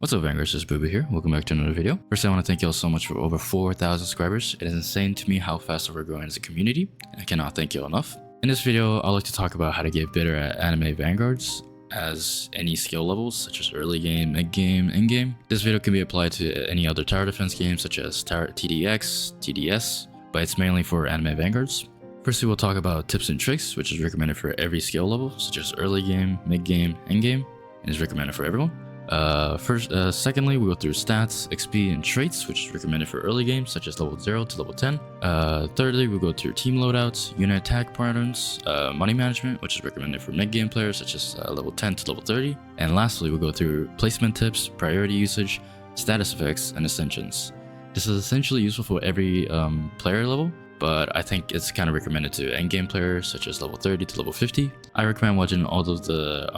What's up, Vanguards? This is Booba here. Welcome back to another video. First, I want to thank you all so much for over 4,000 subscribers. It is insane to me how fast we're growing as a community. I cannot thank you all enough. In this video, I'd like to talk about how to get better at anime Vanguards as any skill levels such as early game, mid game, end game. This video can be applied to any other tower defense games such as Tower TDX, TDS, but it's mainly for anime Vanguards. Firstly, we'll talk about tips and tricks, which is recommended for every skill level such as early game, mid game, end game, and is recommended for everyone. Secondly, we go through stats, XP, and traits, which is recommended for early games, such as level 0 to level 10. Thirdly, we go through team loadouts, unit attack patterns, money management, which is recommended for mid-game players, such as level 10 to level 30. And lastly, we go through placement tips, priority usage, status effects, and ascensions. This is essentially useful for every player level, but I think it's kind of recommended to endgame players, such as level 30 to level 50. I recommend watching all of the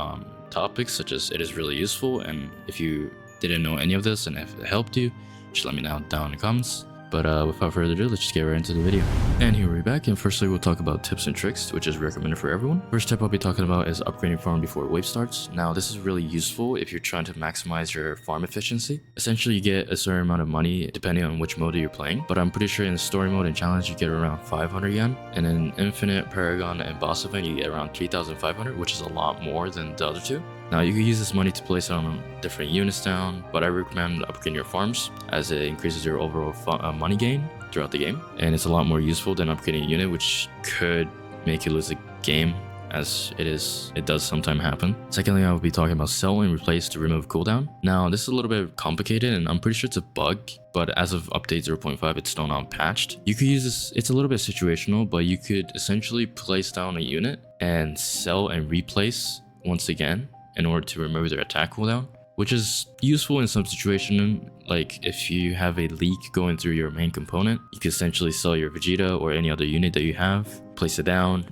topics, such as it is really useful, and if you didn't know any of this and if it helped you, just let me know down in the comments. But without further ado, let's just get right into the video. And here we're back, and firstly we'll talk about tips and tricks, which is recommended for everyone. First tip I'll be talking about is upgrading farm before wave starts. Now this is really useful if you're trying to maximize your farm efficiency. Essentially you get a certain amount of money depending on which mode you're playing, but I'm pretty sure in story mode and challenge you get around 500 yen, and in infinite, paragon, and boss event you get around 3,500, which is a lot more than the other two. Now you can use this money to place it on different units down, but I recommend upgrading your farms as it increases your overall money gain throughout the game, and it's a lot more useful than upgrading a unit, which could make you lose a game, as it does sometimes happen. Secondly, I will be talking about sell and replace to remove cooldown. Now this is a little bit complicated and I'm pretty sure it's a bug, but as of update 0.5 it's still not patched. You could use this, it's a little bit situational, but you could essentially place down a unit and sell and replace once again in order to remove their attack cooldown, which is useful in some situation. Like if you have a leak going through your main component, you can essentially sell your Vegeta or any other unit that you have, place it down,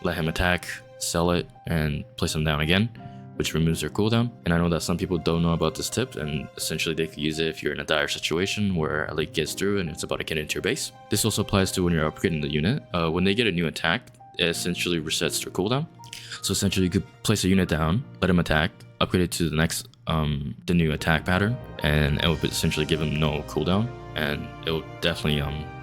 let him attack, sell it, and place him down again, which removes their cooldown. And I know that some people don't know about this tip, and essentially they could use it if you're in a dire situation where a leak gets through and it's about to get into your base. This also applies to when you're upgrading the unit. When they get a new attack, it essentially resets their cooldown. So essentially you could place a unit down, let him attack, upgrade it to the next the new attack pattern, and it will essentially give him no cooldown, and it will definitely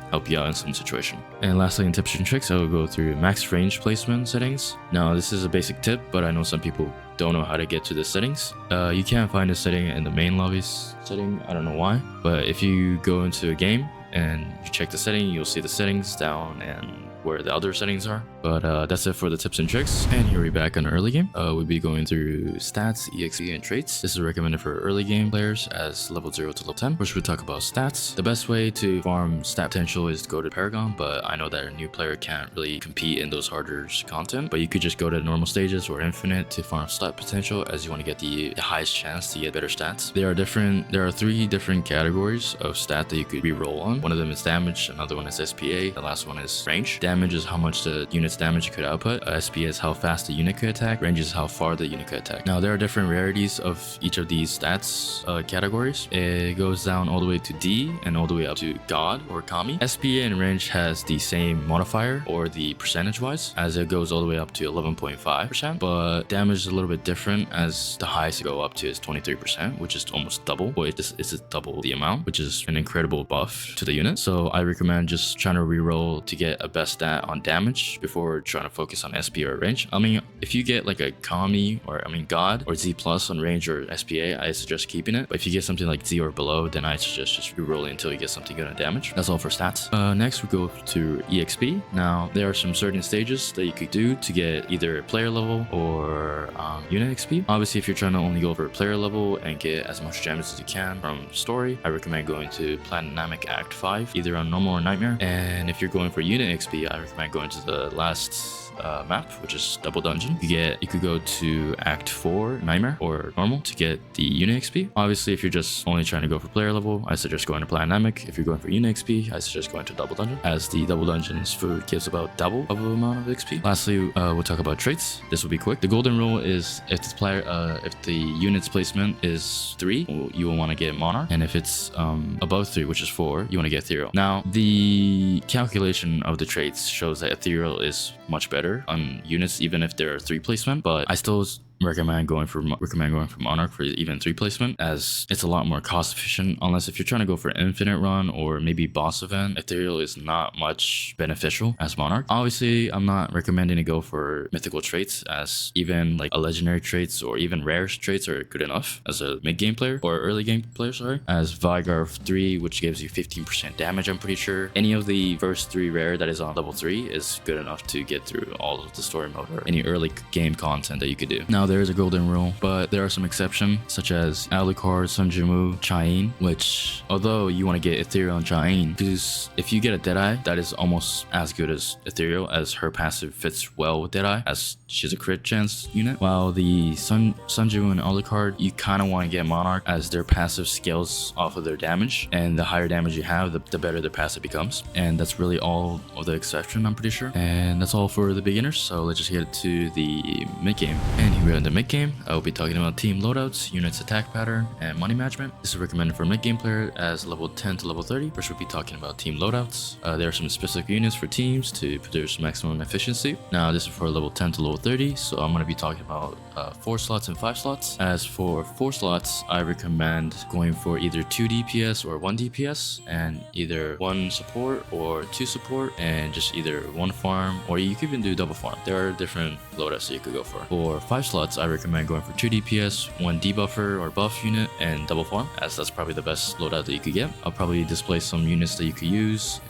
help you out in some situation. And lastly, in tips and tricks, I will go through max range placement settings. Now this is a basic tip, but I know some people don't know how to get to the settings. You can't find the setting in the main lobbies setting, I don't know why, but if you go into a game and you check the setting, you'll see the settings down and where the other settings are. But that's it for the tips and tricks. And here we're back on early game. We'll be going through stats, EXP, and traits. This is recommended for early game players as level 0 to level 10. First we'll talk about stats. The best way to farm stat potential is to go to Paragon, but I know that a new player can't really compete in those harder content, but you could just go to normal stages or infinite to farm stat potential, as you want to get the highest chance to get better stats. There are 3 different categories of stat that you could re-roll on. One of them is damage, another one is SPA, the last one is range. Damage is how much the unit's damage could output, SPA is how fast the unit could attack, range is how far the unit could attack. Now there are different rarities of each of these stats categories. It goes down all the way to D and all the way up to God or Kami. SPA and range has the same modifier, or the percentage wise, as it goes all the way up to 11.5%, but damage is a little bit different, as the highest to go up to is 23%, which is almost double. Well, it's double the amount, which is an incredible buff to the unit. So I recommend just trying to reroll to get a best stat on damage before trying to focus on SP or range. I mean, if you get like a Kami or God or Z plus on range or SPA, I suggest keeping it. But if you get something like Z or below, then I suggest just rerolling until you get something good on damage. That's all for stats. Next we go to EXP. Now there are some certain stages that you could do to get either player level or unit XP. Obviously, if you're trying to only go for player level and get as much damage as you can from story, I recommend going to Dynamic Act 5, either on normal or nightmare. And if you're going for unit XP, I recommend going to the last map, which is double dungeon. You could go to Act 4 nightmare or normal to get the unit XP. Obviously, if you're just only trying to go for player level, I suggest going to dynamic. If you're going for unit XP, I suggest going to double dungeon, as the double dungeon's food gives about double of the amount of XP. Lastly, we'll talk about traits. This will be quick. The golden rule is if the unit's placement is 3, you will want to get monarch, and if it's above 3, which is 4, you want to get ethereal. Now the calculation of the traits shows that ethereal is much better on units, even if there are 3 placement, but I still recommend going for Monarch for even 3 placement, as it's a lot more cost efficient. Unless if you're trying to go for infinite run or maybe boss event, Ethereal is not much beneficial as Monarch. Obviously, I'm not recommending to go for mythical traits, as even like a legendary traits or even rare traits are good enough as a mid game player or early game player, sorry. As Vanguard 3, which gives you 15% damage, I'm pretty sure. Any of the first 3 rare that is on level 3 is good enough to get through all of the story mode or any early game content that you could do. Now, there is a golden rule, but there are some exceptions, such as Alucard, Sunjimu, Chain, which although you want to get Ethereal on Chain, because if you get a Deadeye, that is almost as good as Ethereal, as her passive fits well with Deadeye, as she's a crit chance unit. While the Sunjimu and Alucard, you kind of want to get Monarch, as their passive scales off of their damage, and the higher damage you have, the better their passive becomes. And that's really all of the exception, I'm pretty sure. And that's all for the beginners, so let's just get to the mid game. And here we are in the mid game. I will be talking about team loadouts, units attack pattern, and money management. This is recommended for mid game player as level 10 to level 30. First, we'll be talking about team loadouts. There are some specific units for teams to produce maximum efficiency. Now, this is for level 10 to level 30, so I'm going to be talking about 4 slots and 5 slots. As for 4 slots, I recommend going for either 2 DPS or 1 DPS, and either 1 support or 2 support, and just either 1 farm, or you can even do double farm. There are different loadouts that you could go for. For 5 slots, I recommend going for 2 DPS, 1 debuffer or buff unit, and double farm, as that's probably the best loadout that you could get. I'll probably display some units that you could use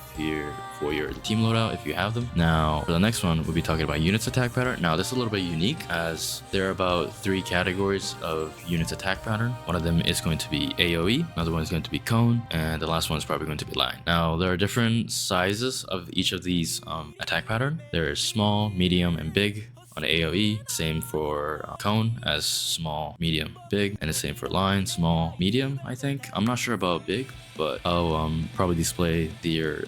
for your team loadout if you have them. Now, for the next one, we'll be talking about units attack pattern. Now, this is a little bit unique, as there are about 3 categories of units attack pattern. One of them is going to be AoE, another one is going to be cone, and the last one is probably going to be line. Now, there are different sizes of each of these attack pattern. There's small, medium, and big on AoE, same for cone as small, medium, big, and the same for line, small, medium, I think. I'm not sure about big, but I'll probably display their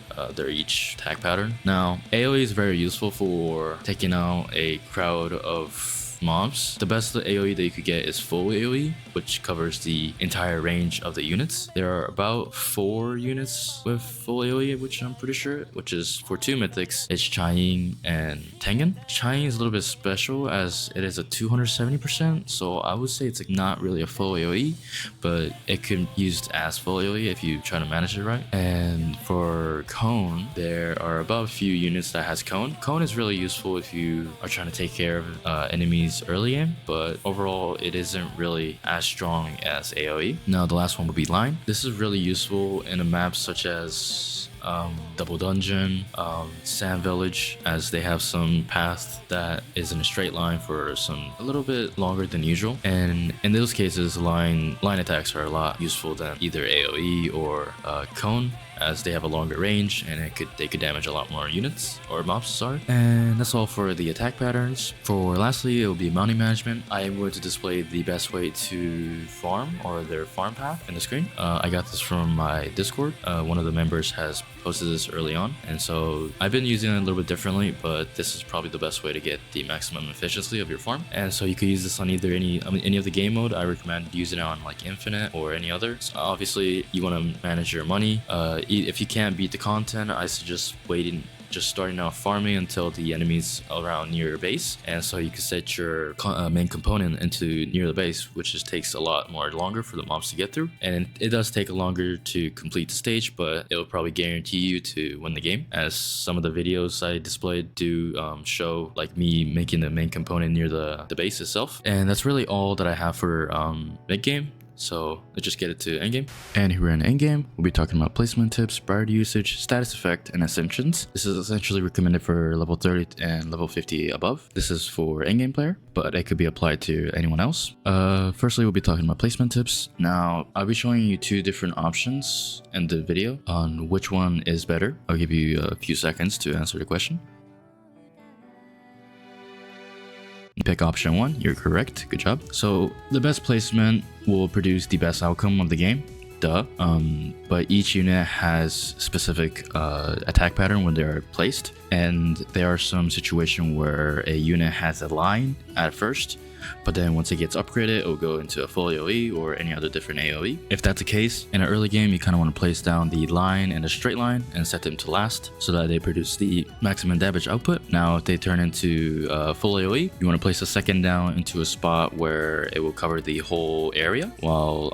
each attack pattern. Now, AoE is very useful for taking out a crowd of mobs. The best AoE that you could get is full AoE, which covers the entire range of the units. There are about 4 units with full AoE, which I'm pretty sure, which is for 2 mythics. It's Chain and Tengen. Chain is a little bit special, as it is a 270%, so I would say it's like not really a full AoE, but it could be used as full AoE if you try to manage it right. And for Cone, there are about a few units that has Cone. Cone is really useful if you are trying to take care of enemies early game, but overall it isn't really as strong as AoE. Now, the last one would be line. This is really useful in a map such as Double Dungeon, Sand Village, as they have some path that is in a straight line for a little bit longer than usual. And in those cases, line attacks are a lot useful than either AoE or cone, as they have a longer range and they could damage a lot more units or mobs, sorry. And that's all for the attack patterns. For lastly, it will be money management. I am going to display the best way to farm, or their farm path, in the screen. I got this from my Discord. One of the members has posted this early on, and so I've been using it a little bit differently, but this is probably the best way to get the maximum efficiency of your farm. And so you could use this on either any of the game mode. I recommend using it on like infinite or any other. So obviously, you want to manage your money. If you can't beat the content, I suggest just starting out farming until the enemies around near your base, and so you can set your main component into near the base, which just takes a lot longer for the mobs to get through, and it does take longer to complete the stage, but it will probably guarantee you to win the game, as some of the videos I displayed do show like me making the main component near the base itself. And that's really all that I have for mid game. So let's just get it to endgame. And here we're in endgame. We'll be talking about placement tips, priority usage, status effect, and ascensions. This is essentially recommended for level 30 and level 50 above. This is for endgame player, but it could be applied to anyone else. Firstly, we'll be talking about placement tips. Now, I'll be showing you 2 different options in the video on which one is better. I'll give you a few seconds to answer the question. You pick option 1, you're correct, good job. So the best placement will produce the best outcome of the game, duh. But each unit has specific attack pattern when they're placed, and there are some situation where a unit has a line at first, but then once it gets upgraded, it will go into a full AoE or any other different AoE. If that's the case, in an early game, you kind of want to place down the line and the straight line and set them to last so that they produce the maximum damage output. Now, if they turn into full AoE, you want to place a second down into a spot where it will cover the whole area, while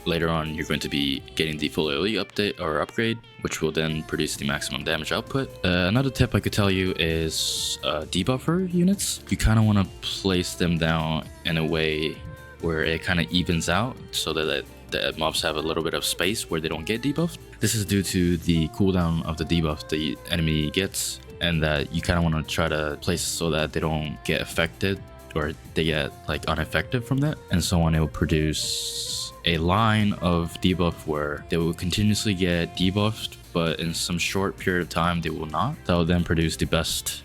later on you're going to be getting the full AoE update or upgrade, which will then produce the maximum damage output. Another tip I could tell you is debuffer units. You kind of want to place them down in a way where it kind of evens out so that the mobs have a little bit of space where they don't get debuffed. This is due to the cooldown of the debuff the enemy gets, and that you kind of want to try to place so that they don't get affected or they get like unaffected from that, and so on. It will produce a line of debuff where they will continuously get debuffed, but in some short period of time they will not. That will then produce the best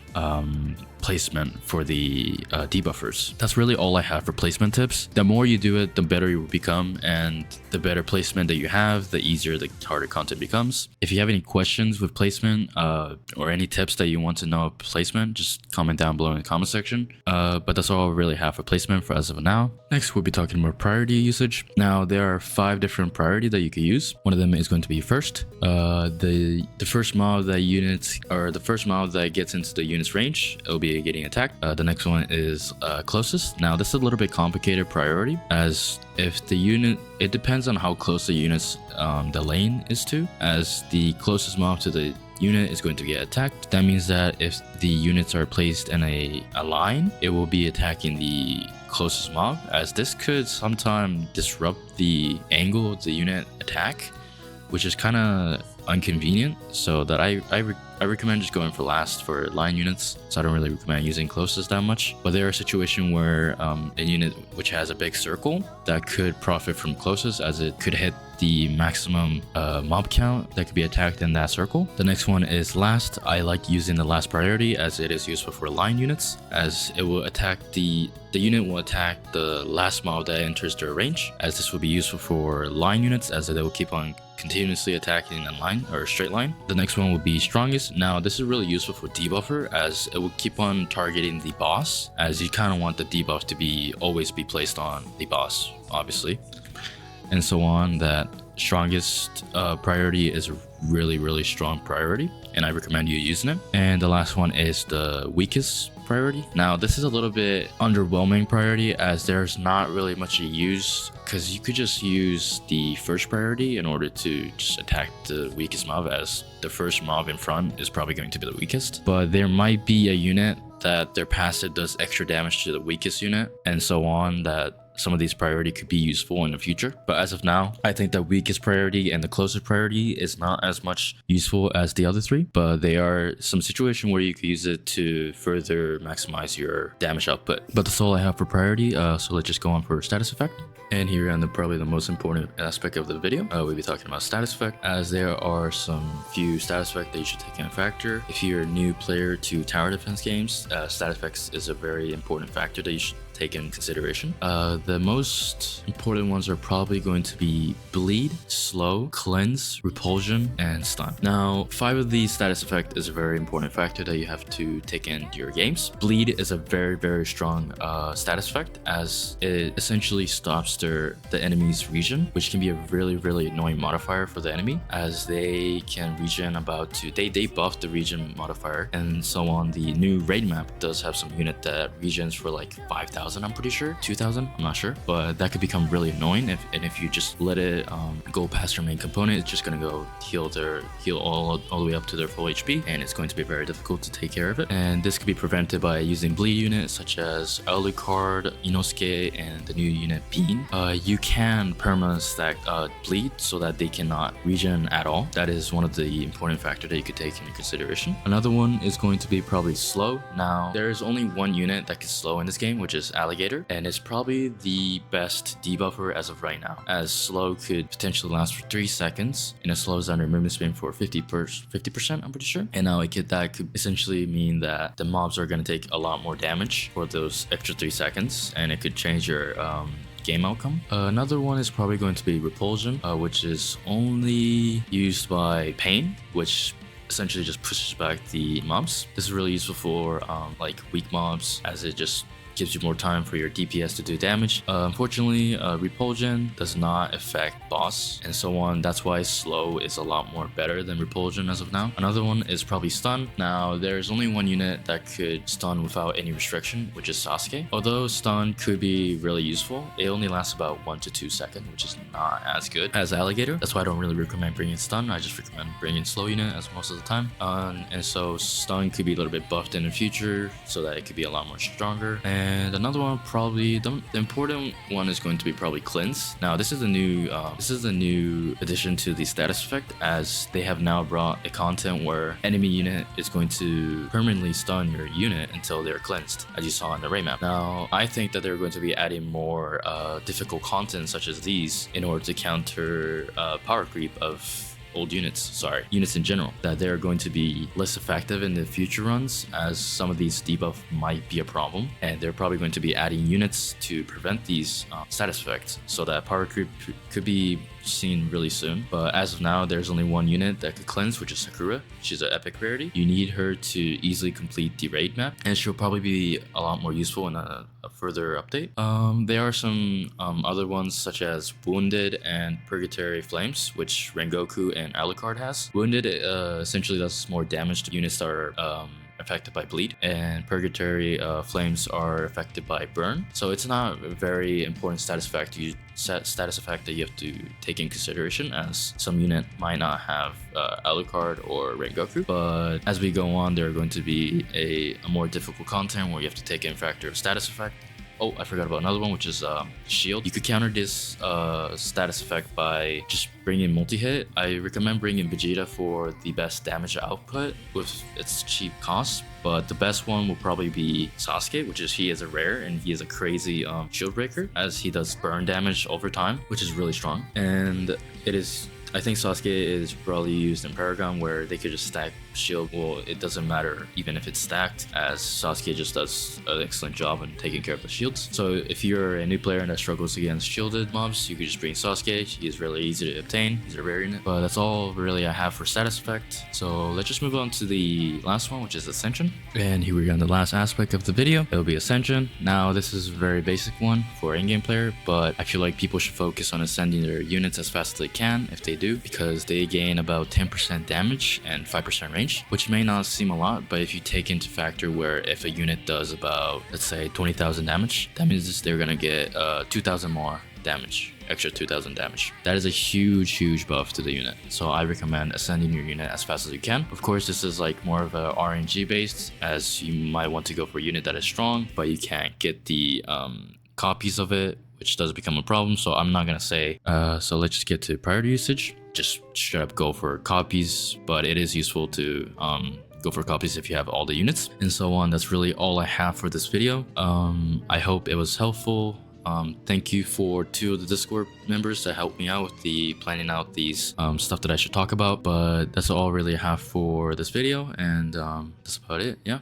placement for the debuffers. That's really all I have for placement tips. The more you do it, the better you will become, and the better placement that you have, the easier the harder content becomes. If you have any questions with placement or any tips that you want to know of placement, just comment down below in the comment section. But that's all I really have for placement for as of now. Next, we'll be talking about priority usage. Now, there are 5 different priority that you can use. One of them is going to be first. The first mob that units, or the first mob that gets into the unit's range, it'll be getting attacked. The next one is closest. Now, this is a little bit complicated priority, as if the unit, it depends on how close the unit's the lane is to. As the closest mob to the unit is going to get attacked, that means that if the units are placed in a line, it will be attacking the closest mob, as this could sometimes disrupt the angle of the unit attack, which is kind of inconvenient. So that I recommend just going for last for line units, so I don't really recommend using closest that much. But there are situations where a unit which has a big circle that could profit from closest, as it could hit the maximum mob count that could be attacked in that circle. The next one is last. I like using the last priority as it is useful for line units, as it will attack the unit will attack the last mob that enters their range, as this will be useful for line units as they will keep on continuously attacking in line or straight line. The next one would be strongest. Now, this is really useful for debuffer, as it will keep on targeting the boss, as you kind of want the debuff to always be placed on the boss, obviously, and so on. That strongest priority is a really strong priority, and I recommend you using it. And the last one is the weakest priority. Now, this is a little bit underwhelming priority, as there's not really much to use, because you could just use the first priority in order to just attack the weakest mob, as the first mob in front is probably going to be the weakest. But there might be a unit that their passive does extra damage to the weakest unit, and so on, that some of these priority could be useful in the future. But as of now, I think the weakest priority and the closest priority is not as much useful as the other 3, but they are some situation where you could use it to further maximize your damage output. But that's all I have for priority, so let's just go on for status effect. And here on probably the most important aspect of the video, we'll be talking about status effect, as there are some few status effects that you should take into factor. If you're a new player to tower defense games, status effects is a very important factor that you should take in consideration. The most important ones are probably going to be bleed, slow, cleanse, repulsion, and stun. Now, 5 of these status effect is a very important factor that you have to take into your games. Bleed is a very strong status effect, as it essentially stops the enemy's regen, which can be a really annoying modifier for the enemy, as they can regen they buff the regen modifier, and so on. The new raid map does have some unit that regens for like 5,000, I'm pretty sure, 2,000, I'm not sure, but that could become really annoying if you just let it go past your main component. It's just gonna go heal all the way up to their full HP, and it's going to be very difficult to take care of it. And this could be prevented by using bleed units such as Alucard, Inosuke, and the new unit Bean. You can perma stack bleed so that they cannot regen at all. That is one of the important factors that you could take into consideration. Another one is going to be probably slow. Now, there is only one unit that can slow in this game, which is Alligator, and it's probably the best debuffer as of right now, as slow could potentially last for 3 seconds, and it slows down your movement speed for 50%, I'm pretty sure. And now that could essentially mean that the mobs are going to take a lot more damage for those extra 3 seconds, and it could change your game outcome. Another one is probably going to be repulsion, which is only used by pain, which essentially just pushes back the mobs. This is really useful for like weak mobs, as it just gives you more time for your DPS to do damage. Unfortunately, repulsion does not affect boss and so on. That's why slow is a lot more better than repulsion as of now. Another one is probably stun. Now there's only one unit that could stun without any restriction, which is Sasuke. Although stun could be really useful, it only lasts about 1 to 2 seconds, which is not as good as alligator. That's why I don't really recommend bringing stun. I just recommend bringing slow unit as most of the time. And so stun could be a little bit buffed in the future so that it could be a lot more stronger. And another one, probably the important one, is going to be probably cleanse. Now this is a new addition to the status effect, as they have now brought a content where enemy unit is going to permanently stun your unit until they're cleansed, as you saw in the raid map. Now I think that they're going to be adding more difficult content such as these in order to counter power creep of units in general, that they're going to be less effective in the future runs, as some of these debuff might be a problem, and they're probably going to be adding units to prevent these status effects, so that power creep could be seen really soon. But as of now, there's only one unit that could cleanse, which is Sakura. She's an epic rarity. You need her to easily complete the raid map, and she'll probably be a lot more useful in a further update. There are some other ones such as Wounded and Purgatory Flames, which Rengoku and Alucard has. Wounded essentially does more damage to units that are affected by bleed, and Purgatory Flames are affected by burn. So it's not a very important status effect that you have to take in consideration, as some unit might not have Alucard or Rengoku. But as we go on, there are going to be a more difficult content where you have to take in factor of status effect. Oh, I forgot about another one, which is shield. You could counter this status effect by just bringing multi-hit. I recommend bringing Vegeta for the best damage output with its cheap cost, but the best one will probably be Sasuke, which is he is a rare and he is a crazy shield breaker, as he does burn damage over time, which is really strong. And I think Sasuke is probably used in Paragon, where they could just stack shield. Well, it doesn't matter even if it's stacked, as Sasuke just does an excellent job in taking care of the shields. So if you're a new player that struggles against shielded mobs, you could just bring Sasuke. He is really easy to obtain. He's a rare unit. But that's all really I have for status effect. So let's just move on to the last one, which is Ascension. And here we go on the last aspect of the video. It'll be Ascension. Now this is a very basic one for in-game player, but I feel like people should focus on ascending their units as fast as they can if they do, because they gain about 10% damage and 5% range, which may not seem a lot, but if you take into factor where if a unit does about, let's say, 20,000 damage, that means they're gonna get 2,000 more damage, extra 2,000 damage. That is a huge buff to the unit, so I recommend ascending your unit as fast as you can. Of course, this is like more of a RNG based, as you might want to go for a unit that is strong, but you can't get the copies of it, which does become a problem. So I'm not gonna say so let's just get to priority usage. Just straight up go for copies, but it is useful to go for copies if you have all the units and so on. That's really all I have for this video. I hope it was helpful. Thank you for 2 of the Discord members that helped me out with the planning out these stuff that I should talk about. But that's all really I have for this video, and that's about it. Yeah.